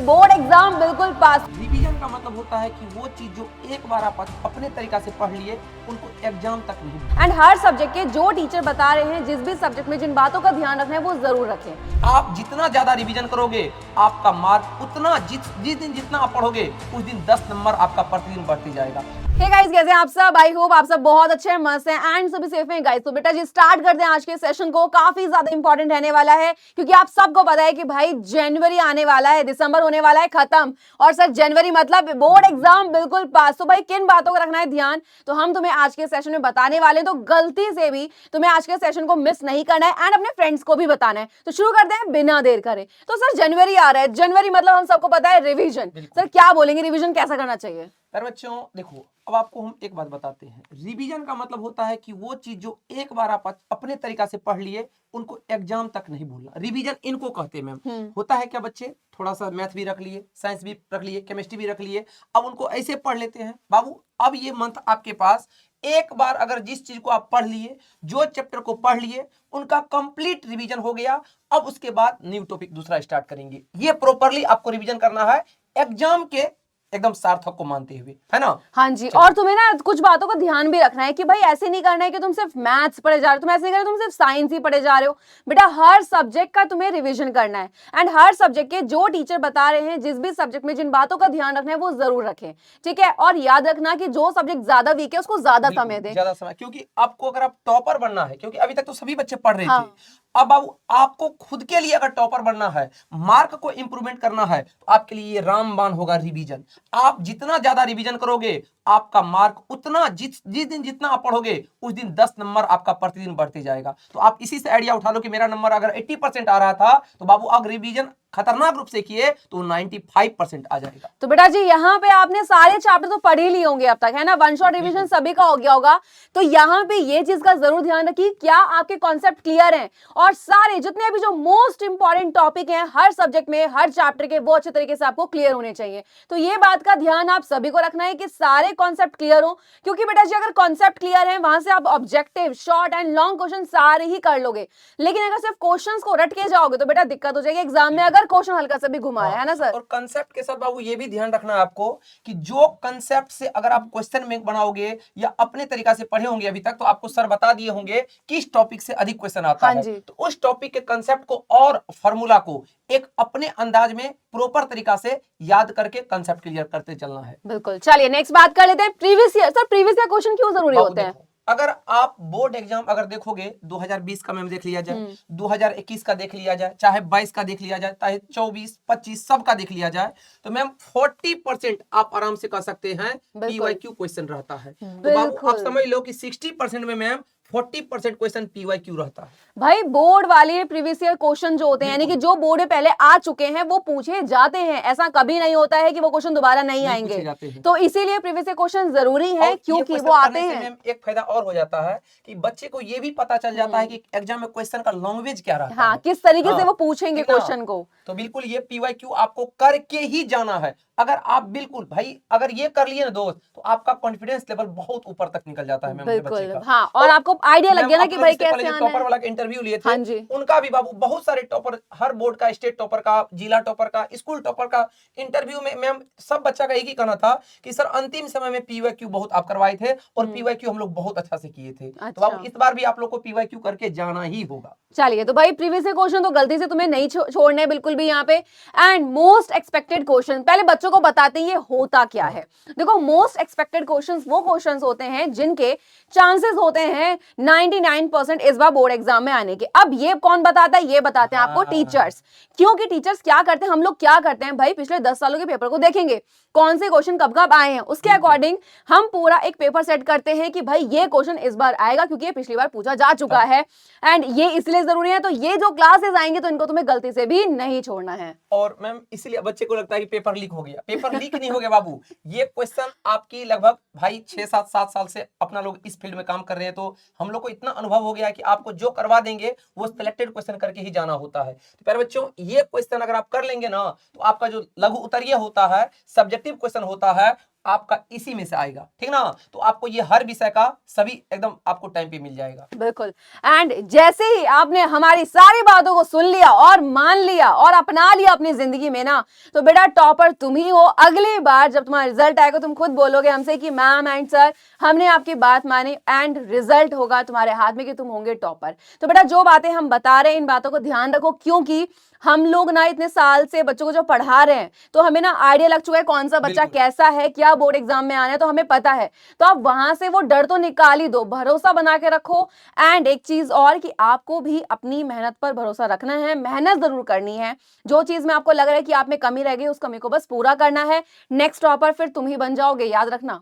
Board exam बिल्कुल पास। Revision का मतलब होता है कि वो चीज जो एक बार आप अपने तरीका से पढ़ लिए उनको एग्जाम तक नहीं। एंड हर सब्जेक्ट के जो टीचर बता रहे हैं, जिस भी सब्जेक्ट में जिन बातों का ध्यान रखना है वो जरूर रखें। आप जितना ज्यादा रिवीजन करोगे आपका मार्क उतना जिस दिन जितना आप पढ़ोगे उस दिन 10 नंबर आपका प्रतिदिन बढ़ती जाएगा। हे गाइस, कैसे हैं आप सब? आई होप आप सब बहुत अच्छे हैं, मस्त हैं एंड सभी सेफ हैं गाइस। तो बेटा जी स्टार्ट करते हैं आज के सेशन को। काफी ज्यादा इंपॉर्टेंट रहने वाला है क्योंकि आप सबको पता है कि भाई जनवरी आने वाला है, दिसंबर होने वाला है खत्म, और सर जनवरी मतलब बोर्ड एग्जाम बिल्कुल पास। तो भाई किन बातों को रखना है ध्यान, तो हम तुम्हें आज के सेशन में बताने वाले हैं। तो गलती से भी तुम्हें आज के सेशन को मिस नहीं करना है एंड अपने फ्रेंड्स को भी बताना है। तो शुरू करते हैं बिना देर करे। तो सर जनवरी आ रहा है, जनवरी मतलब हम सबको पता है रिविजन। सर क्या बोलेंगे, रिविजन कैसा करना चाहिए? पर बच्चों देखो, अब आपको हम एक बात बताते हैं। रिवीजन का मतलब होता है कि वो चीज जो एक बार आप अपने तरीका से पढ़ लिए उनको एग्जाम तक नहीं भूलना। रिवीजन इनको कहते हैं मैम। होता है क्या बच्चे, थोड़ा सा मैथ भी रख लिए, साइंस भी रख लिए, केमिस्ट्री भी रख लिए, अब उनको ऐसे पढ़ लेते हैं। बाबू अब ये मंथ आपके पास एक बार अगर जिस चीज को आप पढ़ लिए, जो चैप्टर को पढ़ लिए, उनका कंप्लीट रिवीजन हो गया। अब उसके बाद न्यू टॉपिक दूसरा स्टार्ट करेंगे। ये प्रॉपरली आपको रिवीजन करना है एग्जाम के एकदम सार्थक को मानते हुए, है ना? हाँ जी। और तुम्हें ना कुछ बातों का ध्यान भी रखना है कि भाई ऐसे नहीं करना है कि तुम सिर्फ मैथ्स पढ़े जा रहे हो, तुम ऐसे नहीं कर रहे हो तुम सिर्फ साइंस ही पढ़े जा रहे हो। बेटा हर सब्जेक्ट का तुम्हें रिवीजन करना है एंड हर सब्जेक्ट के जो टीचर बता रहे हैं, जिस भी सब्जेक्ट में जिन बातों का ध्यान रखना है वो जरूर रखें, ठीक है? और याद रखना कि जो सब्जेक्ट ज्यादा वीक है उसको ज्यादा समय दें, ज्यादा समय, क्योंकि आपको अगर आप टॉपर बनना है, क्योंकि अभी तक तो सभी बच्चे पढ़ रहे थे, अब आपको खुद के लिए अगर टॉपर बनना है, मार्क को इंप्रूवमेंट करना है, तो आपके लिए ये रामबाण होगा रिवीजन। आप जितना ज्यादा रिवीजन करोगे आपका मार्क उतना जिस दिन जितना आप पढ़ोगे उस दिन 10 नंबर आपका प्रतिदिन बढ़ते जाएगा। तो आप इसी से आइडिया उठा लो कि मेरा नंबर अगर 80% आ रहा था तो बाबू अगर रिवीजन खतरनाक रूप से किए तो 95% आ जाएगा। तो बेटा जी यहाँ पे आपने सारे चैप्टर तो पढ़ ही लिए होंगे अब तक, है ना? वन शॉट रिवीजन सभी का हो गया होगा। तो यहाँ पे ये चीज का जरूर ध्यान रखिए क्या आपके कॉन्सेप्ट क्लियर हैं, और सारे जितने भी जो मोस्ट इंपॉर्टेंट टॉपिक हैं हर सब्जेक्ट में, हर चैप्टर के, वो अच्छे तरीके से आपको क्लियर होने चाहिए। तो ये बात का ध्यान आप सभी को रखना है कि सारे कॉन्सेप्ट क्लियर हो, क्योंकि बेटा जी अगर कॉन्सेप्ट क्लियर है वहां से आप objective, short and long question सारे ही कर लोगे। लेकिन अगर सिर्फ क्वेश्चन को रट के जाओगे तो बेटा दिक्कत हो जाएगी एग्जाम में, अगर क्वेश्चन हल्का सा भी घुमाया, है ना सर? और कंसेप्ट के साथ बाबू ये भी ध्यान रखना है आपको कि जो कंसेप्ट से अगर आप क्वेश्चन बैंक बनाओगे या अपने तरीका से पढ़े होंगे अभी तक, तो आपको सर बता दिए होंगे किस टॉपिक से अधिक क्वेश्चन आता है, तो उस टॉपिक के कंसेप्ट को और फार्मूला को एक अपने अंदाज में प्रॉपर तरीका से याद करके कंसेप्ट क्लियर करते चलना है। बिल्कुल। चलिए नेक्स्ट बात कर लेते हैं previous year. Sir previous year question क्यों जरूरी होते हैं? अगर आप बोर्ड एग्जाम अगर देखोगे 2020 का मैम देख लिया जाए, 2021 का देख लिया जाए, चाहे 22 का देख लिया जाए, चाहे 24, 25 सब का देख लिया जाए, तो मैम 40% आप आराम से कह सकते हैं पीवाईक्यू क्वेश्चन रहता है। तो बाबू आप समझ लो कि 60% में मैम 40% क्वेश्चन पीवाईक्यू रहता है। भाई बोर्ड वाले प्रीवियस ईयर क्वेश्चन जो होते हैं, यानी कि जो बोर्ड में पहले आ चुके हैं वो पूछे जाते हैं। ऐसा कभी नहीं होता है कि वो क्वेश्चन दोबारा नहीं आएंगे। तो इसीलिए प्रीवियस ईयर क्वेश्चन जरूरी है क्योंकि वो आते हैं। एक फायदा और हो जाता है कि बच्चे को ये भी पता चल जाता है कि एग्जाम में क्वेश्चन का लैंग्वेज क्या रहता है। हाँ, किस तरीके से वो पूछेंगे क्वेश्चन को। तो बिल्कुल ये पीवाईक्यू आपको करके ही जाना है। अगर आप बिल्कुल भाई अगर ये कर लिए ना दोस्त, तो आपका कॉन्फिडेंस लेवल बहुत ऊपर तक निकल जाता है मैम बच्चे का। हाँ, और आपको आइडिया लग गया ना कि भाई कैसे आना है। टॉपर वाला का इंटरव्यू लिए थे, हाँ जी। उनका भी बाबू बहुत सारे टॉपर, हर बोर्ड का, स्टेट टॉपर का, जिला टॉपर का, स्कूल टॉपर का इंटरव्यू में मैम सब बच्चा का एक ही कहना था कि सर अंतिम समय में पीवाईक्यू बहुत आप करवाए थे और पीवाईक्यू हम लोग बहुत अच्छा से किए थे। तो बाबू इस बार भी आप लोग को पीवाईक्यू करके जाना ही होगा। चलिए, तो भाई प्रीवियस ईयर क्वेश्चन तो गलती से तुम्हें नहीं छोड़ने बिल्कुल भी यहाँ पे। एंड मोस्ट एक्सपेक्टेड क्वेश्चन पहले बच्चों को बताते हैं ये होता क्या है। देखो मोस्ट एक्सपेक्टेड क्वेश्चंस वो क्वेश्चंस होते हैं जिनके चांसेस होते हैं 99% इस बार बोर्ड एग्जाम में आने के। अब ये कौन बताता है? ये बताते हैं आपको टीचर्स। क्योंकि टीचर्स क्या करते हैं, हम लोग क्या करते हैं भाई, पिछले 10 सालों के पेपर को देखेंगे, कौन से क्वेश्चन कब कब आए हैं, उसके अकॉर्डिंग हम पूरा एक पेपर सेट करते हैं कि भाई ये क्वेश्चन इस बार आएगा क्योंकि ये पिछली बार पूछा जा चुका है एंड ये इसलिए जरूरी है। तो ये जो क्लासेस आएंगे तो इनको तुम्हें गलती से भी नहीं छोड़ना है। और मैम इसलिए बच्चे को लगता है कि पेपर लीक हो गया। पेपर लीक नहीं हो गया बाबू, ये क्वेश्चन आपकी लगभग भाई 6-7 साल से अपना लोग इस फील्ड में काम कर रहे हैं, तो हम लोग को इतना अनुभव हो गया कि आपको जो करवा देंगे वो सिलेक्टेड क्वेश्चन करके ही जाना होता है। तो प्यारे बच्चों ये क्वेश्चन अगर आप कर लेंगे ना, तो आपका जो लघु उत्तरीय होता है, सब्जेक्टिव क्वेश्चन होता है, आपका इसी में से आएगा, ठीक ना। तो आपको ये हर विषय का सभी एकदम आपको टाइम पे मिल जाएगा। बिल्कुल। एंड जैसे ही आपने हमारी सारी बातों को सुन लिया और मान लिया और अपना लिया अपनी जिंदगी में ना, तो बेटा टॉपर तुम ही हो। अगली बार जब तुम्हारा रिजल्ट आएगा तुम खुद बोलोगे हमसे कि मैम एंड सर हमने आपकी बात मानी, एंड रिजल्ट होगा तुम्हारे हाथ में कि तुम होंगे टॉपर। तो बेटा जो बातें हम बता रहे हैं इन बातों को ध्यान रखो, क्योंकि हम लोग ना इतने साल से बच्चों को जो पढ़ा रहे हैं तो हमें ना आइडिया लग चुका है कौन सा बच्चा बिल्कुल। कैसा है, क्या बोर्ड एग्जाम में आना है, तो हमें पता है। तो आप वहां से वो डर तो निकाल ही दो, भरोसा बना के रखो। एंड एक चीज और कि आपको भी अपनी मेहनत पर भरोसा रखना है, मेहनत जरूर करनी है। जो चीज में आपको लग रहा है कि आप में कमी रह गई उस कमी को बस पूरा करना है। नेक्स्ट टॉपर फिर तुम ही बन जाओगे, याद रखना।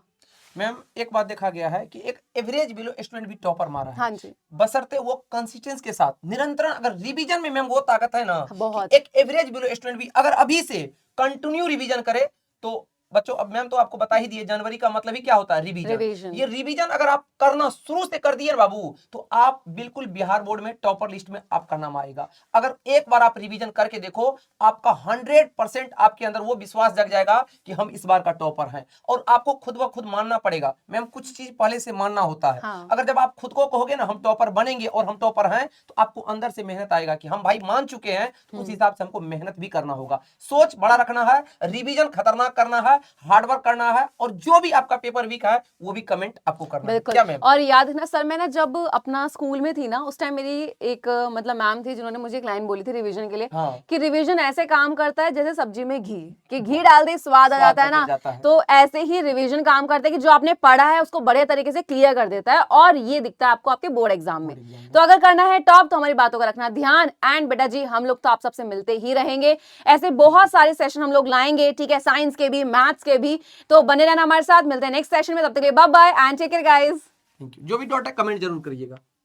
मैम एक बात देखा गया है कि एक एवरेज बिलो स्टूडेंट भी टॉपर मारा है। हाँ जी, बशर्ते वो कंसिस्टेंस के साथ निरंतर, अगर रिवीजन में मैम वो ताकत है ना बहुत। कि एक एवरेज बिलो स्टूडेंट भी अगर अभी से कंटिन्यू रिवीजन करे तो बच्चों, अब मैम तो आपको बता ही दिए जनवरी का मतलब ही क्या होता है, रिवीजन। ये रिवीजन अगर आप करना शुरू से कर दिए बाबू तो आप बिल्कुल बिहार बोर्ड में टॉपर लिस्ट में आपका नाम आएगा। अगर एक बार आप रिवीजन करके देखो आपका 100% आपके अंदर वो विश्वास जग जाएगा कि हम इस बार का टॉपर हैं, और आपको खुद ब खुद मानना पड़ेगा। मैम कुछ चीज पहले से मानना होता है। हाँ। अगर जब आप खुद को कहोगे ना हम टॉपर बनेंगे और हम टॉपर हैं, तो आपको अंदर से मेहनत आएगा कि हम भाई मान चुके हैं, तो उस हिसाब से हमको मेहनत भी करना होगा। सोच बड़ा रखना है, रिवीजन खतरनाक करना है, हार्डवर्क करना है, और जो भी आपका पेपर वीक है वो भी कमेंट आपको करना है। क्या मैम? और याद है ना सर, मैं ना जब अपना स्कूल में थी ना उस टाइम मेरी एक मतलब मैम थी जिन्होंने मुझे एक लाइन बोली थी रिवीजन के लिए, हाँ। कि रिवीजन ऐसे काम करता है जैसे सब्जी में घी, कि घी डाल दे स्वाद आ जाता है बदल ना, जाता है। तो ऐसे ही रिवीजन काम करता है कि जो आपने पढ़ा है उसको बड़े तरीके से क्लियर कर देता है, और ये दिखता है आपको आपके बोर्ड एग्जाम में। तो अगर करना है टॉप तो हमारी बातों का रखना ध्यान। एंड बेटा जी हम लोग तो आप सबसे मिलते ही रहेंगे, ऐसे बहुत सारे सेशन हम लोग लाएंगे, ठीक है, साइंस के भी मैथ्स के भी। तो बने रहना हमारे साथ, मिलते हैं नेक्स्ट सेशन में, तब तक के लिए bye bye and take care guys. Thank you. जो भी डाउट है कमेंट जरूर करिएगा।